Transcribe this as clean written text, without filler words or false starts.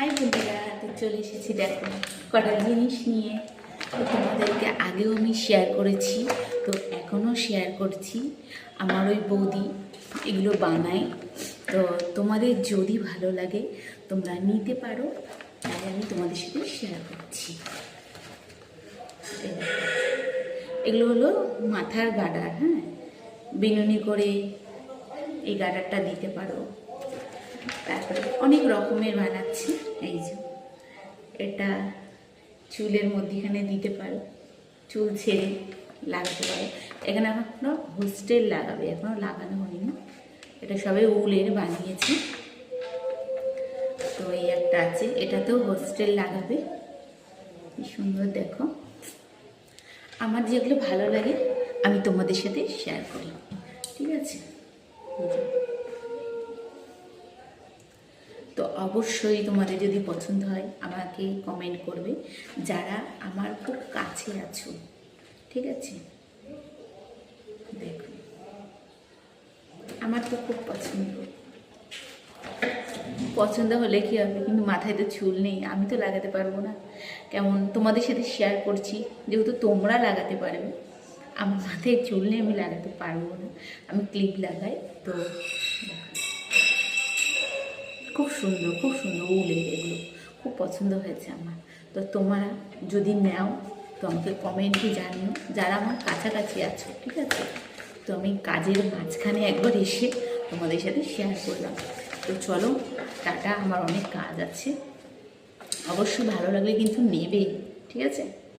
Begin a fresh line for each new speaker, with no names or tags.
High বন্ধুরা, তো চলে এসেছি দেখো কটা জিনিস নিয়ে। তো তোমাদেরকে আগেও আমি শেয়ার করেছি, তো এখনও শেয়ার করছি। আমার ওই বৌদি এগুলো বানায়, তো তোমাদের যদি ভালো লাগে তোমরা নিতে পারো, তাই আমি তোমাদের সাথে শেয়ার করছি। এগুলো হলো মাথার গার্ডার, হ্যাঁ, বিনুনি করে এই গার্ডারটা দিতে পারো। তারপরে অনেক রকমের বানাচ্ছি। এই যে এটা চুলের মধ্যেখানে দিতে পারো, চুল ছেড়ে লাগাতে পারো। এখানে এখনো হোস্টেল লাগাবে, এখনও লাগানো হয়নি, এটা সবে উলের বানিয়েছি। তো এই একটা আছে, এটাতেও হোস্টেল লাগাবে। কি সুন্দর দেখো। আমার যেগুলো ভালো লাগে আমি তোমাদের সাথে শেয়ার করি, ঠিক আছে? তো অবশ্যই তোমাদের যদি পছন্দ হয় আমাকে কমেন্ট করবে, যারা আমার খুব কাছে আছো, ঠিক আছে? দেখো আমার তো খুব পছন্দ হলে কি হবে, কিন্তু মাথায় তো চুল নেই, আমি তো লাগাতে পারবো না। কেমন তোমাদের সাথে শেয়ার করছি, যেহেতু তোমরা লাগাতে পারবে, আমার মাথায় চুল নেই, আমি লাগাতে পারবো না। আমি ক্লিপ লাগাই। তো খুব সুন্দর উলের, এগুলো খুব পছন্দ হয়েছে আমার। তো তোমরা যদি নাও তো আমাকে কমেন্টে জানিও, যারা আমার কাছাকাছি আছো, ঠিক আছে? তো আমি কাজের মাঝখানে একবার এসে তোমাদের সাথে শেয়ার করলাম। তো চলো টাটা, আমার অনেক কাজ আছে। অবশ্যই ভালো লাগলে কিন্তু নেবে, ঠিক আছে?